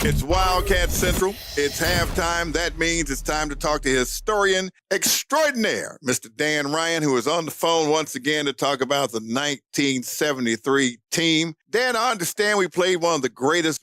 It's Wildcat Central. It's halftime. That means it's time to talk to historian extraordinaire, Mr. Dan Ryan, who is on the phone once again to talk about the 1973 team. Dan, I understand we played one of the greatest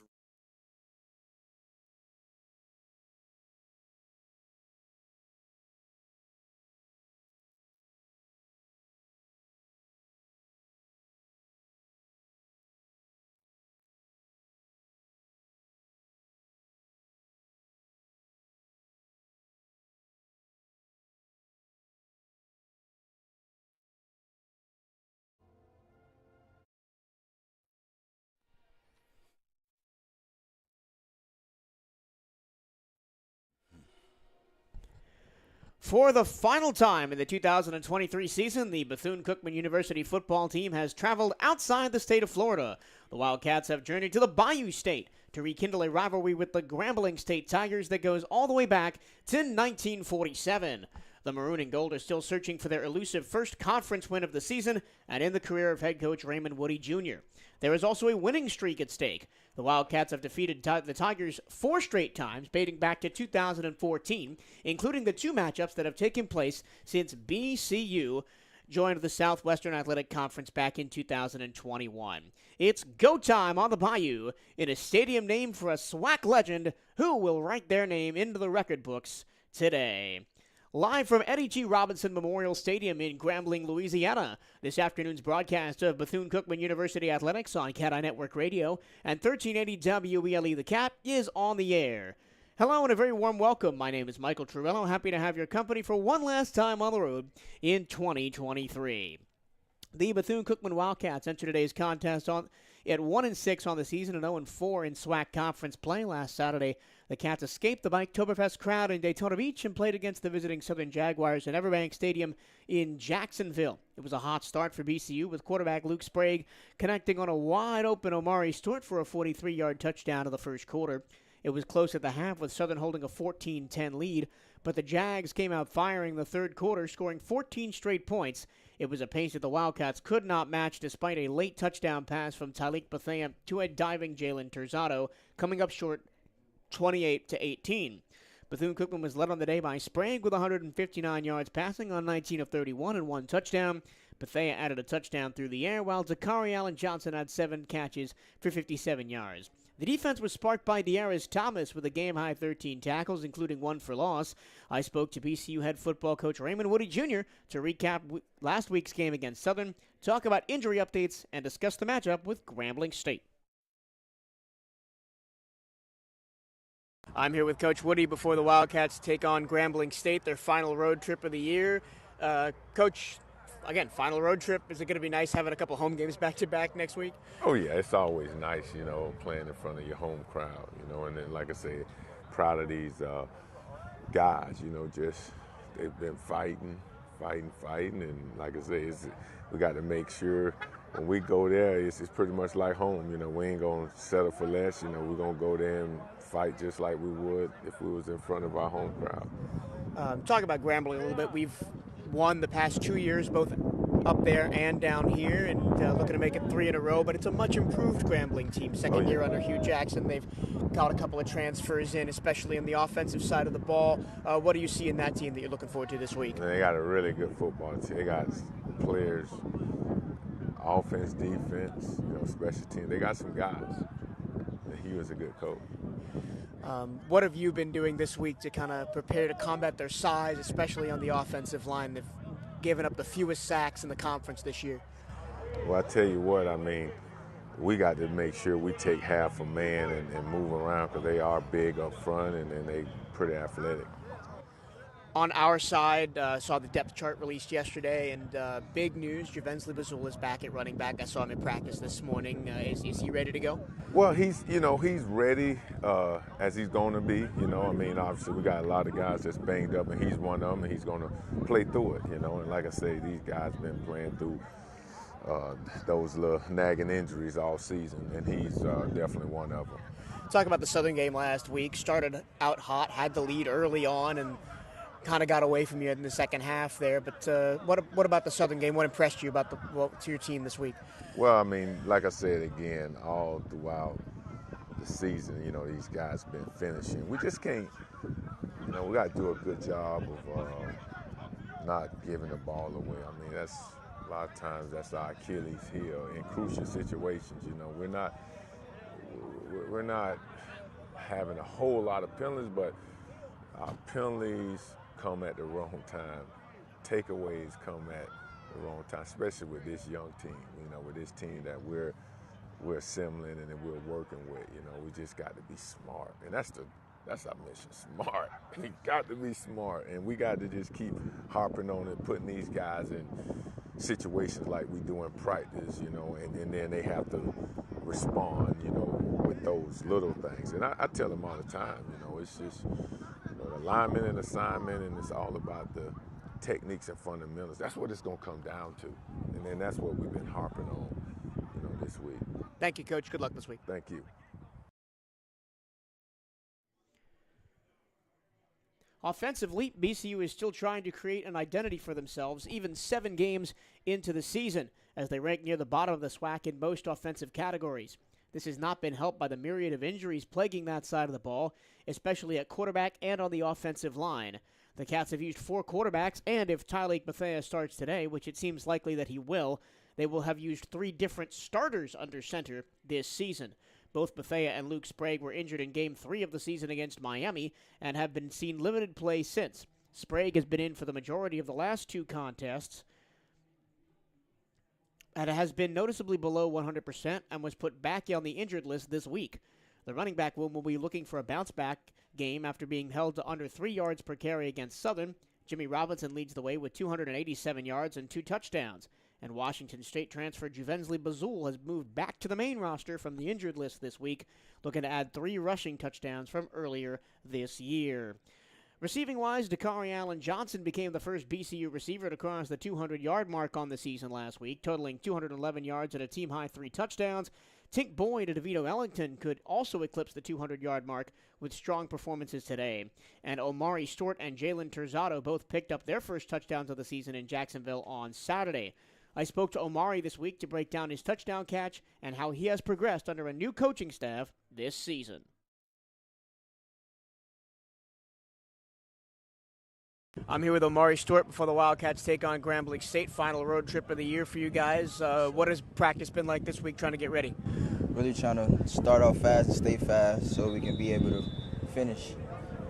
For the final time in the 2023 season, the Bethune-Cookman University football team has traveled outside the state of Florida. The Wildcats have journeyed to the Bayou State to rekindle a rivalry with the Grambling State Tigers that goes all the way back to 1947. The Maroon and Gold are still searching for their elusive first conference win of the season and in the career of head coach Raymond Woody Jr. There is also a winning streak at stake. The Wildcats have defeated the Tigers 4 straight times, dating back to 2014, including the 2 matchups that have taken place since BCU joined the Southwestern Athletic Conference back in 2021. It's go time on the Bayou in a stadium named for a SWAC legend who will write their name into the record books today. Live from Eddie G. Robinson Memorial Stadium in Grambling, Louisiana, this afternoon's broadcast of Bethune-Cookman University Athletics on CatEye Network Radio and 1380 WELE The Cat is on the air. Hello and a very warm welcome. My name is Michael Trurello. Happy to have your company for one last time on the road in 2023. The Bethune-Cookman Wildcats enter today's contest at 1-6 on the season and 0-4 in SWAC conference play. Last Saturday, the Cats escaped the Biketoberfest crowd in Daytona Beach and played against the visiting Southern Jaguars at Everbank Stadium in Jacksonville. It was a hot start for BCU with quarterback Luke Sprague connecting on a wide-open Omari Stewart for a 43-yard touchdown in the first quarter. It was close at the half with Southern holding a 14-10 lead, but the Jags came out firing the third quarter, scoring 14 straight points. It was a pace that the Wildcats could not match despite a late touchdown pass from Tyleek Bethea to a diving Jalen Terzado, coming up short 28-18. Bethune-Cookman was led on the day by Sprague with 159 yards passing on 19 of 31 and 1 touchdown. Bethea added a touchdown through the air, while Zakari Allen Johnson had 7 catches for 57 yards. The defense was sparked by De'Aris Thomas with a game-high 13 tackles, including 1 for loss. I spoke to BCU head football coach Raymond Woody Jr. to recap last week's game against Southern, talk about injury updates, and discuss the matchup with Grambling State. I'm here with Coach Woody before the Wildcats take on Grambling State, their final road trip of the year. Coach, again, final road trip. Is it going to be nice having a couple home games back-to-back next week? Oh, yeah, it's always nice, playing in front of your home crowd, and then, like I say, proud of these guys, just they've been fighting, and like I say, we got to make sure when we go there, it's pretty much like home, we ain't going to settle for less, we're going to go there and fight just like we would if we was in front of our home crowd. Talk about Grambling a little bit. We've won the past 2 years, both up there and down here, and looking to make it 3 in a row, but it's a much improved Grambling team. Second year under Hugh Jackson. They've got a couple of transfers in, especially on the offensive side of the ball. What do you see in that team that you're looking forward to this week? They got a really good football team. They got players, offense, defense, special team. They got some guys. He was a good coach. What have you been doing this week to kind of prepare to combat their size, especially on the offensive line? They've given up the fewest sacks in the conference this year. Well, I tell you what, we got to make sure we take half a man and move around because they are big up front and they pretty athletic. On our side, saw the depth chart released yesterday, and big news, Javens Libazul is back at running back. I saw him in practice this morning. Is he ready to go? Well, he's ready as he's going to be. Obviously we got a lot of guys that's banged up, and he's one of them, and he's going to play through it, And like I say, these guys been playing through those little nagging injuries all season, and he's definitely one of them. Talk about the Southern game last week. Started out hot, had the lead early on, and kind of got away from you in the second half there. But what about the Southern game? What impressed you about to your team this week? Well, like I said again, all throughout the season, you know, these guys been finishing. We just can't, you know, we got to do a good job of not giving the ball away. I mean, that's a lot of times that's our Achilles heel in crucial situations. You know, we're not having a whole lot of penalties, but our penalties come at the wrong time. Takeaways come at the wrong time, especially with this young team. You know, with this team that we're assembling and that we're working with. You know, we just got to be smart, and that's our mission. Smart. We got to be smart, and we got to just keep harping on it, putting these guys in situations like we do in practice. You know, and then they have to respond. You know, with those little things. And I tell them all the time. You know, it's just, you know, alignment and assignment, and it's all about the techniques and fundamentals. That's what it's going to come down to, and then that's what we've been harping on, you know, this week. Thank you, Coach. Good luck this week. Thank you. Offensively, BCU is still trying to create an identity for themselves, even 7 games into the season, as they rank near the bottom of the SWAC in most offensive categories. This has not been helped by the myriad of injuries plaguing that side of the ball, especially at quarterback and on the offensive line. The Cats have used 4 quarterbacks, and if Tyleik Bethea starts today, which it seems likely that he will, they will have used 3 different starters under center this season. Both Bethea and Luke Sprague were injured in Game 3 of the season against Miami and have been seen limited play since. Sprague has been in for the majority of the last 2 contests and has been noticeably below 100% and was put back on the injured list this week. The running back will be looking for a bounce-back game after being held to under 3 yards per carry against Southern. Jimmy Robinson leads the way with 287 yards and 2 touchdowns. And Washington State transfer Juvensley Bazul has moved back to the main roster from the injured list this week, looking to add 3 rushing touchdowns from earlier this year. Receiving-wise, Dakari Allen Johnson became the first BCU receiver to cross the 200-yard mark on the season last week, totaling 211 yards and a team-high 3 touchdowns. Tink Boyd and DeVito Ellington could also eclipse the 200-yard mark with strong performances today. And Omari Stewart and Jalen Terzado both picked up their first touchdowns of the season in Jacksonville on Saturday. I spoke to Omari this week to break down his touchdown catch and how he has progressed under a new coaching staff this season. I'm here with Omari Stewart before the Wildcats take on Grambling State. Final road trip of the year for you guys. What has practice been like this week trying to get ready? Really trying to start off fast and stay fast so we can be able to finish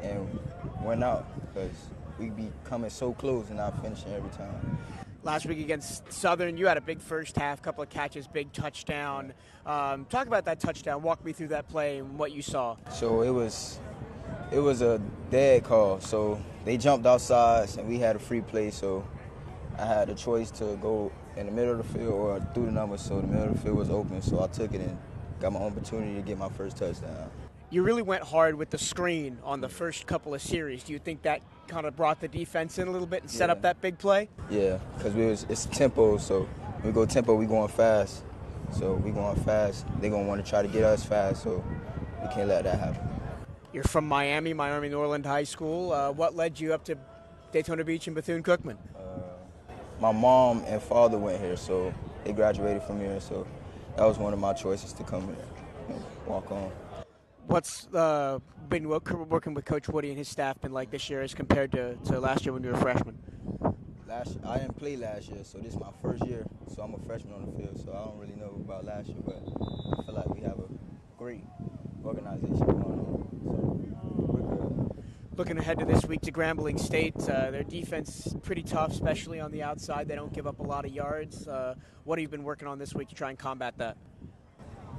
and win out, because we be coming so close and not finishing every time. Last week against Southern, you had a big first half, couple of catches, big touchdown. Talk about that touchdown. Walk me through that play and what you saw. So it was a dead call. So they jumped outside and we had a free play. So I had a choice to go in the middle of the field or through the numbers. So the middle of the field was open. So I took it and got my opportunity to get my first touchdown. You really went hard with the screen on the first couple of series. Do you think that kind of brought the defense in a little bit and set up that big play? Yeah, because it's tempo. So when we go tempo, we going fast. So we going fast. They're going to want to try to get us fast. So we can't let that happen. You're from Miami Norland High School. What led you up to Daytona Beach and Bethune-Cookman? My mom and father went here, so they graduated from here. So that was one of my choices to come here and walk on. What's been working with Coach Woody and his staff been like this year as compared to last year when you were a freshman? I didn't play last year, so this is my first year. So I'm a freshman on the field, so I don't really know about last year, but I feel like we have a great organization going on. So we're good. Looking ahead to this week to Grambling State, their defense is pretty tough, especially on the outside. They don't give up a lot of yards. What have you been working on this week to try and combat that?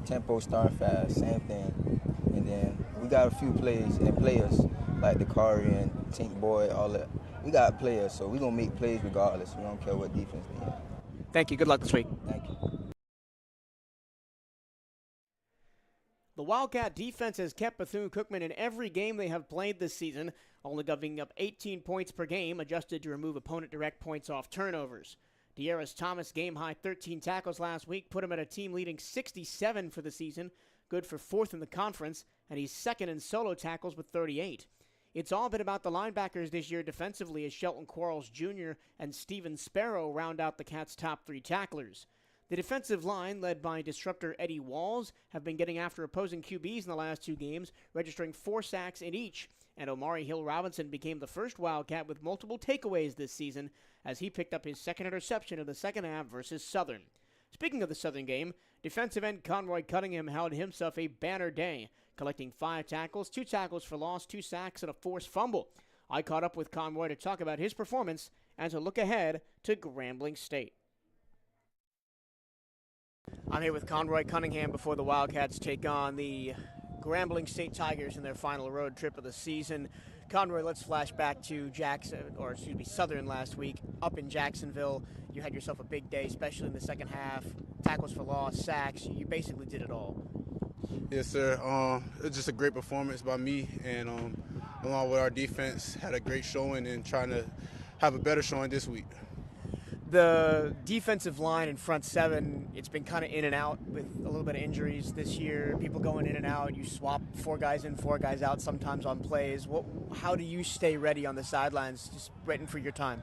Tempo, starting fast, same thing. And then we got a few plays and players like Dakari and Tink Boyd, all that. We got players, so we're going to make plays regardless. We don't care what defense they have. Thank you. Good luck this week. Thank you. The Wildcat defense has kept Bethune-Cookman in every game they have played this season, only giving up 18 points per game, adjusted to remove opponent direct points off turnovers. De'Aris Thomas game-high 13 tackles last week put him at a team-leading 67 for the season, good for 4th in the conference, and he's 2nd in solo tackles with 38. It's all been about the linebackers this year defensively as Shelton Quarles Jr. and Steven Sparrow round out the Cats' top 3 tacklers. The defensive line, led by disruptor Eddie Walls, have been getting after opposing QBs in the last 2 games, registering 4 sacks in each. And Omari Hill-Robinson became the first Wildcat with multiple takeaways this season as he picked up his second interception of the second half versus Southern. Speaking of the Southern game, defensive end Conroy Cunningham held himself a banner day, collecting 5 tackles, 2 tackles for loss, 2 sacks, and a forced fumble. I caught up with Conroy to talk about his performance and to look ahead to Grambling State. I'm here with Conroy Cunningham before the Wildcats take on the Grambling State Tigers in their final road trip of the season. Conroy, let's flash back to Southern last week up in Jacksonville. You had yourself a big day, especially in the second half. Tackles for loss, sacks. You basically did it all. Yes, sir. It was just a great performance by me, and along with our defense, had a great showing and trying to have a better showing this week. The defensive line and front seven, it's been kind of in and out with a little bit of injuries this year, people going in and out. You swap 4 guys in, 4 guys out sometimes on plays. How do you stay ready on the sidelines, just waiting for your time?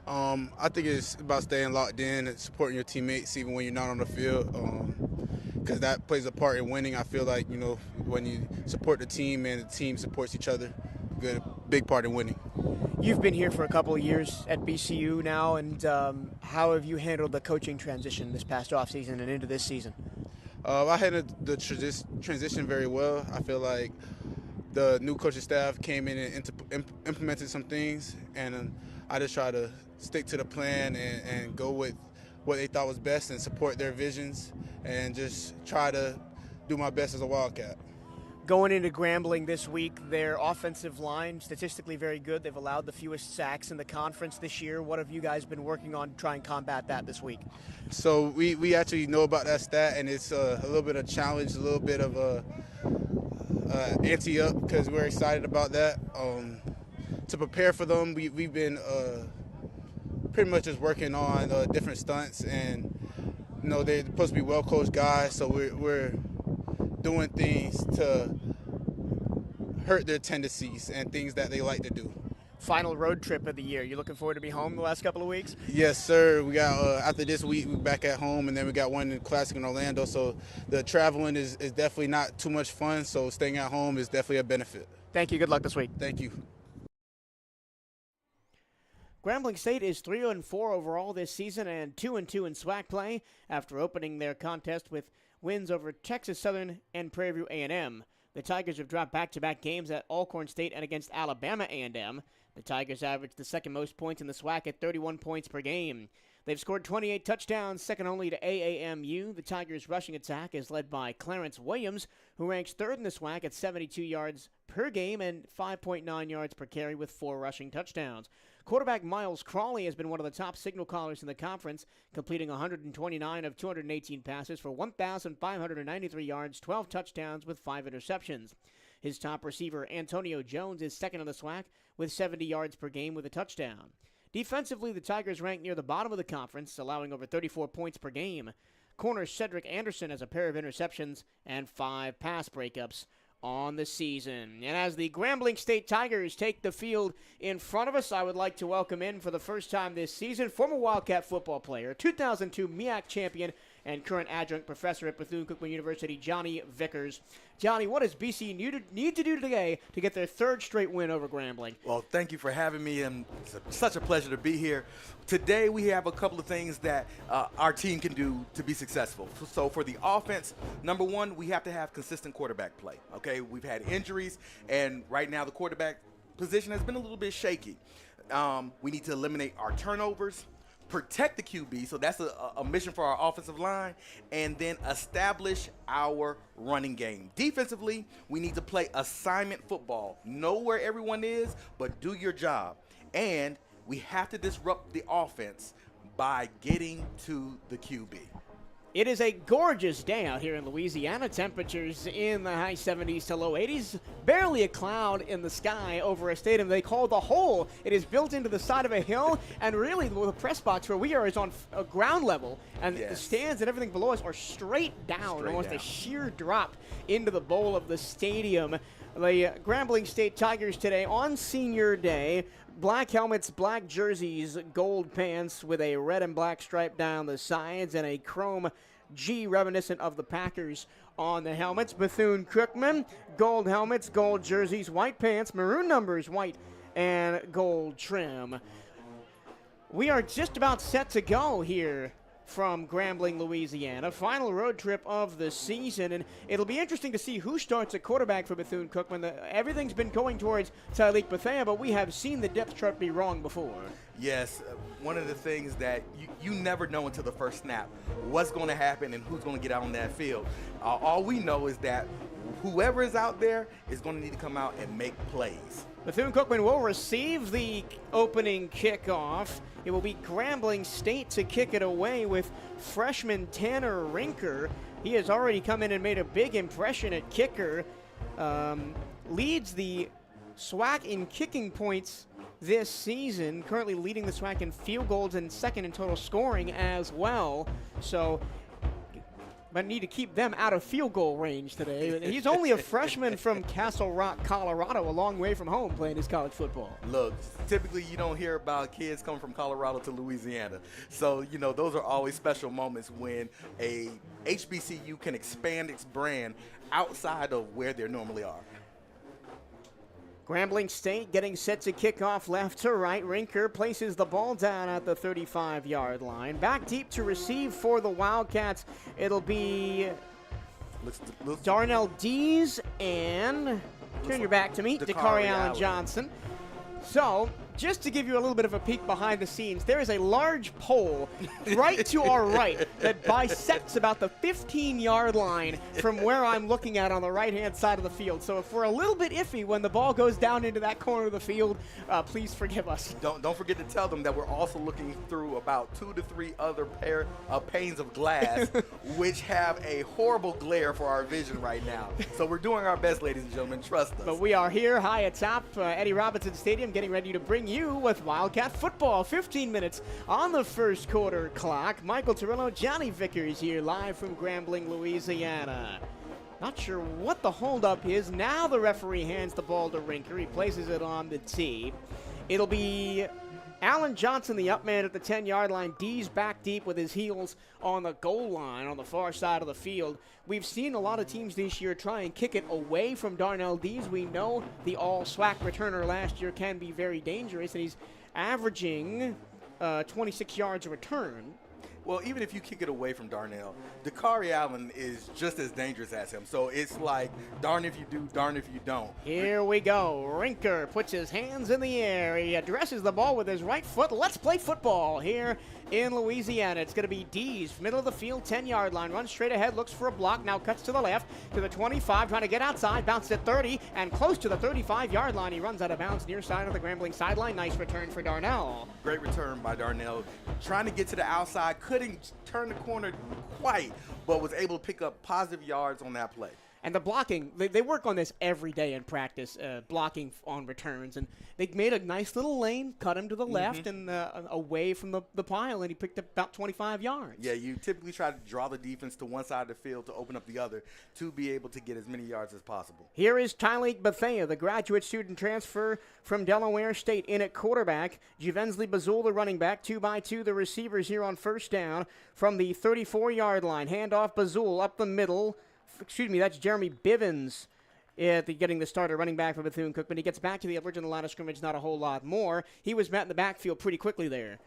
I think it's about staying locked in and supporting your teammates even when you're not on the field, because that plays a part in winning. I feel like, when you support the team and the team supports each other, a big part in winning. You've been here for a couple of years at BCU now, and how have you handled the coaching transition this past offseason and into this season? I handled the transition very well. I feel like the new coaching staff came in and implemented some things, and I just try to stick to the plan and go with what they thought was best and support their visions and just try to do my best as a Wildcat. Going into Grambling this week, their offensive line, statistically very good. They've allowed the fewest sacks in the conference this year. What have you guys been working on to try and combat that this week? So we actually know about that stat, and it's a little bit of a challenge, a little bit of a ante up because we're excited about that. To prepare for them, we've been pretty much just working on different stunts, and they're supposed to be well-coached guys, so we're doing things to hurt their tendencies and things that they like to do. Final road trip of the year. You looking forward to be home the last couple of weeks? Yes, sir. We got after this week, we're back at home, and then we got one in the Classic in Orlando. So the traveling is definitely not too much fun. So staying at home is definitely a benefit. Thank you. Good luck this week. Thank you. Grambling State is 3-4 overall this season and 2-2 in SWAC play after opening their contest with wins over Texas Southern and Prairie View A&M. The Tigers have dropped back-to-back games at Alcorn State and against Alabama A&M. The Tigers averaged the second most points in the SWAC at 31 points per game. They've scored 28 touchdowns, second only to AAMU. The Tigers' rushing attack is led by Clarence Williams, who ranks third in the SWAC at 72 yards per game and 5.9 yards per carry with 4 rushing touchdowns. Quarterback Miles Crawley has been one of the top signal callers in the conference, completing 129 of 218 passes for 1,593 yards, 12 touchdowns with 5 interceptions. His top receiver, Antonio Jones, is second in the SWAC with 70 yards per game with a touchdown. Defensively, the Tigers rank near the bottom of the conference, allowing over 34 points per game. Corner Cedric Anderson has a pair of interceptions and 5 pass breakups on the season. And as the Grambling State Tigers take the field in front of us, I would like to welcome in for the first time this season former Wildcat football player, 2002 MEAC champion, and current adjunct professor at Bethune-Cookman University, Johnny Vickers. Johnny, what does BC need to do today to get their 3rd straight win over Grambling? Well, thank you for having me, and it's such a pleasure to be here. Today we have a couple of things that our team can do to be successful. So for the offense, number one, we have to have consistent quarterback play. Okay, we've had injuries, and right now the quarterback position has been a little bit shaky. We need to eliminate our turnovers, protect the QB, so that's a mission for our offensive line, and then establish our running game. Defensively, we need to play assignment football. Know where everyone is, but do your job. And we have to disrupt the offense by getting to the QB. It is a gorgeous day out here in Louisiana. Temperatures in the high 70s to low 80s. Barely a cloud in the sky over a stadium they call the Hole. It is built into the side of a hill, and really the press box where we are is on a ground level, and the stands and everything below us are straight down, almost a sheer drop into the bowl of the stadium. The Grambling State Tigers today on Senior Day black helmets, black jerseys, gold pants with a red and black stripe down the sides, and a chrome G reminiscent of the Packers on the helmets. Bethune-Cookman, gold helmets, gold jerseys, white pants, maroon numbers, white and gold trim. We are just about set to go here from Grambling, Louisiana. Final road trip of the season, and it'll be interesting to see who starts at quarterback for Bethune-Cookman. Everything's been going towards Tyleik Bethea, but we have seen the depth chart be wrong before. Yes, one of the things that you never know until the first snap what's going to happen and who's going to get out on that field. All we know is that whoever is out there is going to need to come out and make plays. Bethune-Cookman will receive the opening kickoff. It will be Grambling State to kick it away with freshman Tanner Rinker. He has already come in and made a big impression at kicker. Leads the SWAC in kicking points this season, currently leading the SWAC in field goals and second in total scoring as well. So, but need to keep them out of field goal range today. He's only a freshman from Castle Rock, Colorado, a long way from home playing his college football. Look, typically you don't hear about kids coming from Colorado to Louisiana. So, those are always special moments when a HBCU can expand its brand outside of where they normally are. Grambling State getting set to kick off left to right. Rinker places the ball down at the 35-yard line. Back deep to receive for the Wildcats. It'll be Darnell Dees and, turn your back to me, Dakari Allen Johnson. So, just to give you a little bit of a peek behind the scenes, there is a large pole right to our right that bisects about the 15-yard line from where I'm looking at on the right-hand side of the field. So if we're a little bit iffy when the ball goes down into that corner of the field, please forgive us. Don't forget to tell them that we're also looking through about 2 to 3 other panes of glass, which have a horrible glare for our vision right now. So we're doing our best, ladies and gentlemen. Trust us. But we are here high atop Eddie Robinson Stadium, getting ready to bring you with Wildcat Football. 15 minutes on the first quarter clock. Michael Torillo, Johnny Vickers here live from Grambling, Louisiana. Not sure what the holdup is. Now the referee hands the ball to Rinker. He places it on the tee. It'll be Allen Johnson, the up man at the 10-yard line. D's back deep with his heels on the goal line on the far side of the field. We've seen a lot of teams this year try and kick it away from Darnell Dees. We know the all-SWAC returner last year can be very dangerous, and he's averaging 26 yards a return. Well, even if you kick it away from Darnell, Dakari Allen is just as dangerous as him. So it's like, darn if you do, darn if you don't. Here we go. Rinker puts his hands in the air. He addresses the ball with his right foot. Let's play football here in Louisiana. It's going to be Dees, middle of the field, 10-yard line. Runs straight ahead, looks for a block. Now cuts to the left, to the 25, trying to get outside. Bounced at 30, and close to the 35-yard line. He runs out of bounds near side of the Grambling sideline. Nice return for Darnell. Great return by Darnell. Trying to get to the outside, couldn't turn the corner quite, but was able to pick up positive yards on that play. And the blocking, they work on this every day in practice, blocking on returns. And they made a nice little lane, cut him to the left and away from the pile, and he picked up about 25 yards. Yeah, you typically try to draw the defense to one side of the field to open up the other to be able to get as many yards as possible. Here is Tyleik Bethea, the graduate student transfer from Delaware State, in at quarterback. Juvensley Bazul, the running back, 2x2, the receivers here on first down from the 34-yard line. Handoff Bazul up the middle. Excuse me, that's Jeremy Bivens getting the starter running back for Bethune-Cookman. He gets back to the original line of scrimmage, not a whole lot more. He was met in the backfield pretty quickly there.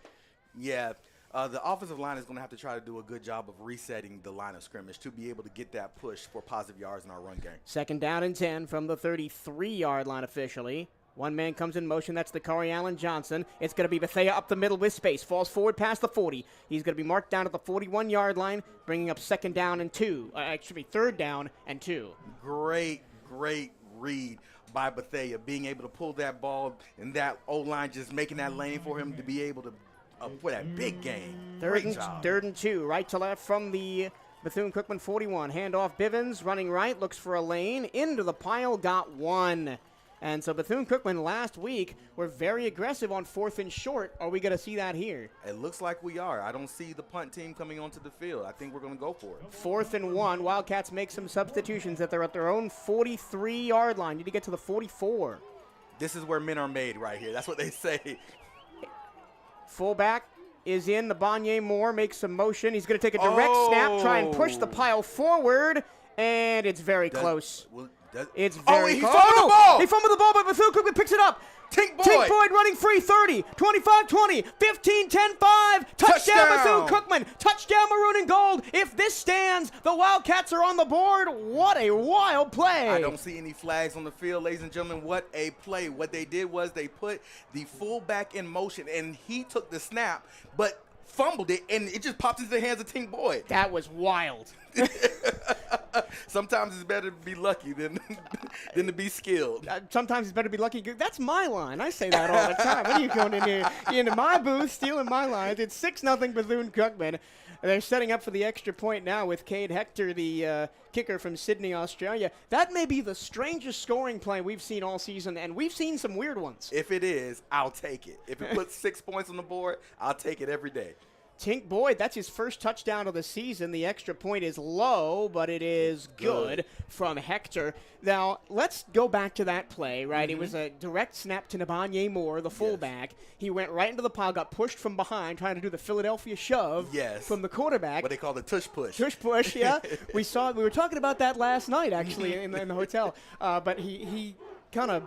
Yeah, the offensive line is going to have to try to do a good job of resetting the line of scrimmage to be able to get that push for positive yards in our run game. Second down and 10 from the 33-yard line officially. One man comes in motion. That's Dakari Allen Johnson. It's going to be Bethea up the middle with space. Falls forward past the 40. He's going to be marked down at the 41-yard line, bringing up third down and 2. Great read by Bethea, being able to pull that ball and that O-line just making that lane for him to be able to put that big game. Third and 2, right to left from the Bethune-Cookman 41. Handoff Bivens, running right, looks for a lane. Into the pile, got one. And so Bethune-Cookman last week were very aggressive on 4th and short. Are we going to see that here? It looks like we are. I don't see the punt team coming onto the field. I think we're going to go for it. 4th and 1. Wildcats make some substitutions that they're at their own 43-yard line. Need to get to the 44. This is where men are made right here. That's what they say. Fullback is in. The Banye Moore makes a motion. He's going to take a direct snap, try and push the pile forward, and it's very close. It's very close. He fumbled the ball. He fumbled the ball, but Bethune-Cookman picks it up. Tink Boyd running free, 30, 25, 20, 15, 10, 5. Touchdown Bethune-Cookman. Touchdown Maroon and Gold. If this stands, the Wildcats are on the board. What a wild play. I don't see any flags on the field, ladies and gentlemen. What a play. What they did was they put the fullback in motion, and he took the snap, but fumbled it, and it just popped into the hands of Tink Boyd. That was wild. Sometimes it's better to be lucky than to be skilled. Sometimes it's better to be lucky. That's my line. I say that all the time. What are you going in here into my booth, stealing my lines? It's 6-0 Bethune-Cookman. They're setting up for the extra point now with Cade Hector, the kicker from Sydney, Australia. That may be the strangest scoring play we've seen all season, and we've seen some weird ones. If it is, I'll take it. If it puts 6 points on the board, I'll take it every day. Tink Boyd, that's his first touchdown of the season. The extra point is low, but it is good from Hector. Now, let's go back to that play, right? It was a direct snap to Nabanye Moore, the fullback. Yes. He went right into the pile, got pushed from behind, trying to do the Philadelphia shove from the quarterback. What they call the tush push. Tush push, yeah. We were talking about that last night, actually, in the hotel. But he kind of...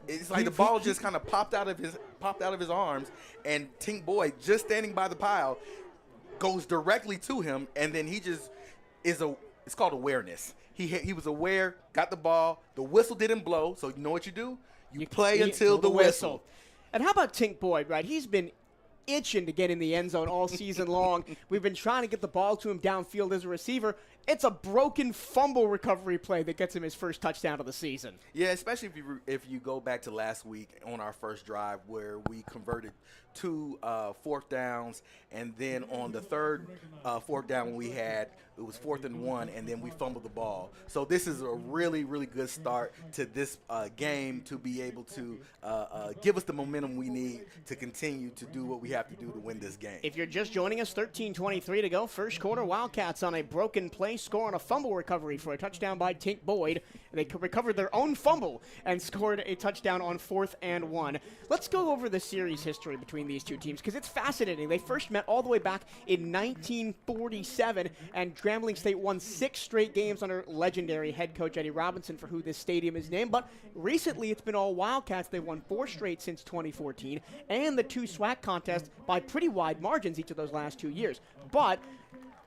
It's like the ball just kind of popped out of his arms, and Tink Boyd, just standing by the pile, goes directly to him, and then he just it's called awareness. He was aware, got the ball, the whistle didn't blow, so you know what you do? You play until the whistle. And how about Tink Boyd, right? He's been itching to get in the end zone all season long. We've been trying to get the ball to him downfield as a receiver. It's a broken fumble recovery play that gets him his first touchdown of the season. Yeah, especially if you go back to last week on our first drive where we converted 2 fourth downs, and then on the third fourth down we had, it was 4th and 1, and then we fumbled the ball. So this is a really, really good start to this game to be able to give us the momentum we need to continue to do what we have to do to win this game. If you're just joining us, 13:23 to go. First quarter, Wildcats on a broken play, score on a fumble recovery for a touchdown by Tink Boyd. They recovered their own fumble and scored a touchdown on 4th and 1. Let's go over the series history between these two teams because it's fascinating. They first met all the way back in 1947, and Grambling State won 6 straight games under legendary head coach Eddie Robinson, for who this stadium is named. But recently, it's been all Wildcats. They won 4 straight since 2014, and the 2 SWAC contests by pretty wide margins each of those last 2 years. But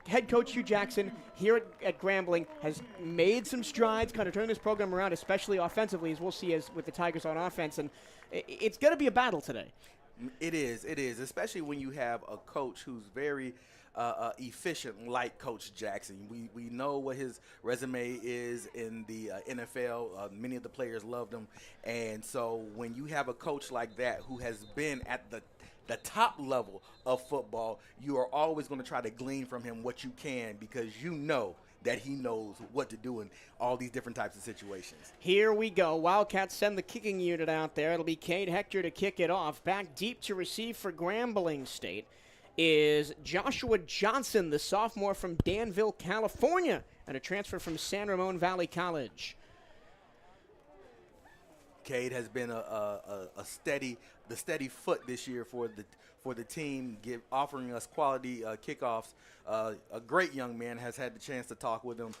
head coach Hugh Jackson here at Grambling has made some strides, kind of turning this program around, especially offensively, as we'll see as with the Tigers on offense. And it's going to be a battle today. It is, especially when you have a coach who's very efficient, like Coach Jackson. We know what his resume is in the NFL. Many of the players loved him. And so when you have a coach like that who has been at the top level of football, you are always going to try to glean from him what you can, because you know that he knows what to do in all these different types of situations. Here we go. Wildcats send the kicking unit out there. It'll be Cade Hector to kick it off. Back deep to receive for Grambling State is Joshua Johnson, the sophomore from Danville, California, and a transfer from San Ramon Valley College. Cade has been a steady foot this year for the team, offering us quality kickoffs. A great young man. Has had the chance to talk with him,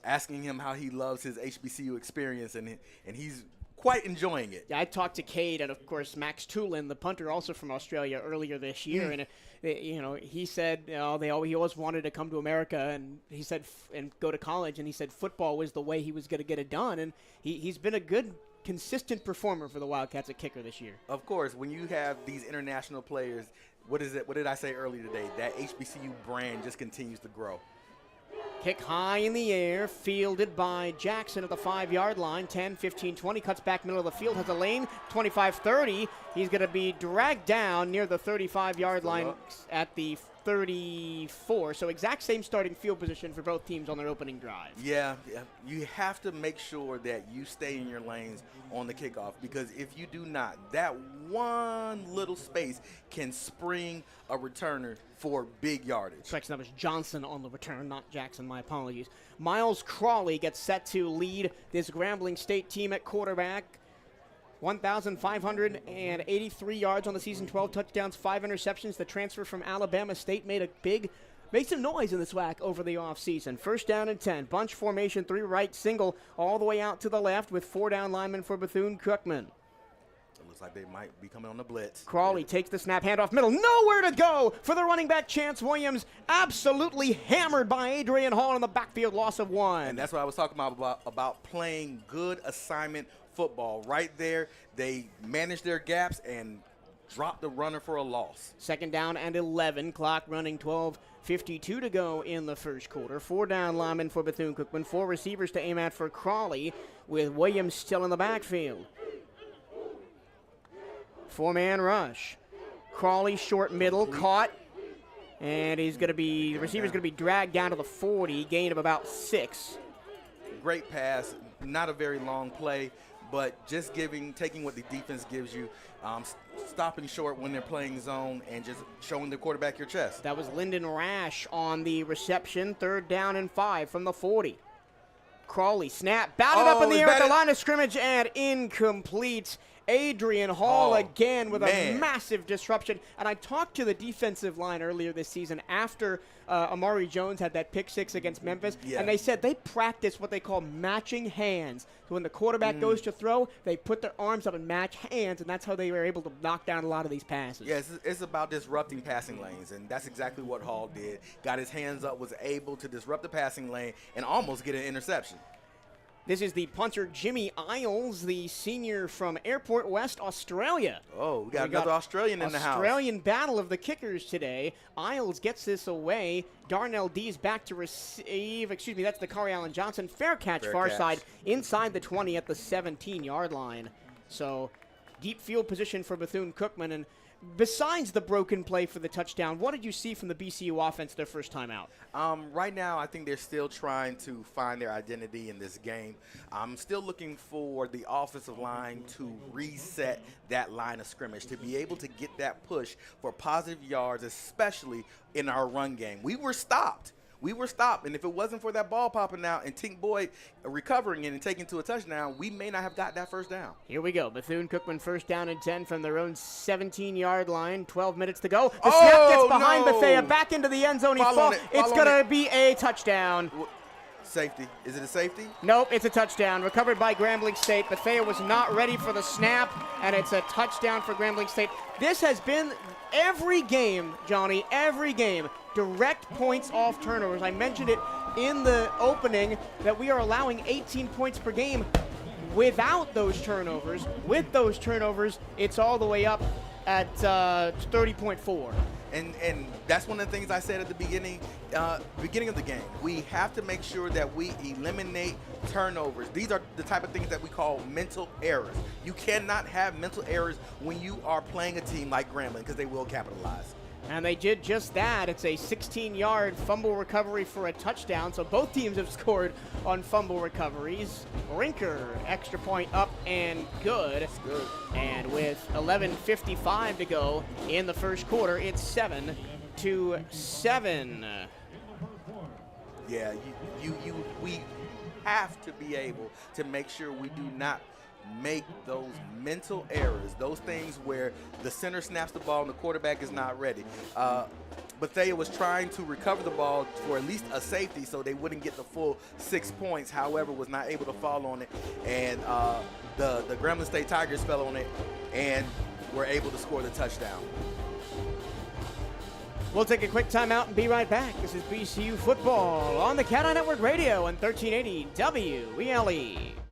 asking him how he loves his HBCU experience, and he's quite enjoying it. Yeah, I talked to Cade and, of course, Max Tulin, the punter, also from Australia, earlier this year, and he said he always wanted to come to America, and he said and go to college, and he said football was the way he was going to get it done, and he's been a good, consistent performer for the Wildcats at kicker this year. Of course, when you have these international players, what did I say earlier today? That HBCU brand just continues to grow. Kick high in the air, fielded by Jackson at the 5-yard line. 10, 15, 20, cuts back middle of the field, has a lane, 25, 30. He's going to be dragged down near the 35-yard line at the 34. So exact same starting field position for both teams on their opening drive. Yeah. You have to make sure that you stay in your lanes on the kickoff, because if you do not, that one little space can spring a returner for big yardage. Correct, that was Johnson on the return, not Jackson. My apologies. Miles Crawley gets set to lead this Grambling State team at quarterback. 1,583 yards on the season, 12 touchdowns, 5 interceptions. The transfer from Alabama State made some noise in the SWAC over the offseason. First down and 10. Bunch formation, 3 right, single, all the way out to the left with 4 down linemen for Bethune-Cookman. It looks like they might be coming on the blitz. Crawley takes the snap, handoff middle. Nowhere to go for the running back, Chance Williams. Absolutely hammered by Adrian Hall in the backfield, loss of 1. And that's what I was talking about playing good assignment football. Right there, they managed their gaps and dropped the runner for a loss. Second down and 11. Clock running, 12:52 to go in the first quarter. 4 down linemen for Bethune-Cookman. 4 receivers to aim at for Crawley, with Williams still in the backfield. 4-man rush. Crawley short middle, caught. And the receiver's going to be dragged down to the 40, gain of about 6. Great pass, not a very long play, but just taking what the defense gives you, stopping short when they're playing zone and just showing the quarterback your chest. That was Lyndon Rash on the reception. 3rd down and 5 from the 40. Crawley snap, batted up in the air at the line of scrimmage and incomplete. Adrian Hall again with a massive disruption. And I talked to the defensive line earlier this season after Amari Jones had that pick 6 against Memphis, and they said they practice what they call matching hands. So when the quarterback goes to throw, they put their arms up and match hands, and that's how they were able to knock down a lot of these passes. Yes, it's about disrupting passing lanes, and that's exactly what Hall did. Got his hands up, was able to disrupt the passing lane, and almost get an interception. This is the punter, Jimmy Isles, the senior from Airport West, Australia. Oh, we got another Australian in the house. Australian battle of the kickers today. Isles gets this away. Darnell D's back to receive. Excuse me, that's the Corey Allen Johnson. Fair catch, far side, inside the 20 at the 17-yard line. So, deep field position for Bethune-Cookman. And besides the broken play for the touchdown, what did you see from the BCU offense their first time out? Right now, I think they're still trying to find their identity in this game. I'm still looking for the offensive line to reset that line of scrimmage, to be able to get that push for positive yards, especially in our run game. We were stopped. And if it wasn't for that ball popping out and Tink Boyd recovering it and taking to a touchdown, we may not have got that first down. Here we go. Bethune-Cookman first down and 10 from their own 17-yard line. 12 minutes to go. The snap gets behind Bethea, back into the end zone. It's going to be a touchdown. Safety. Is it a safety? Nope, it's a touchdown. Recovered by Grambling State. Bethea was not ready for the snap, and it's a touchdown for Grambling State. This has been every game, Johnny, every game. Direct points off turnovers. I mentioned it in the opening that we are allowing 18 points per game without those turnovers. With those turnovers, it's all the way up at 30.4. And that's one of the things I said at the beginning of the game. We have to make sure that we eliminate turnovers. These are the type of things that we call mental errors. You cannot have mental errors when you are playing a team like Grambling, because they will capitalize. And they did just that. It's a 16-yard fumble recovery for a touchdown. So both teams have scored on fumble recoveries. Rinker, extra point up and good. That's good. And with 11:55 to go in the first quarter, it's 7-7. Yeah, we have to be able to make sure we do not make those mental errors, those things where the center snaps the ball and the quarterback is not ready. Bethea was trying to recover the ball for at least a safety so they wouldn't get the full 6 points, however, was not able to fall on it. And the Grambling State Tigers fell on it and were able to score the touchdown. We'll take a quick timeout and be right back. This is BCU Football on the CatEye Network Radio and 1380 WELE.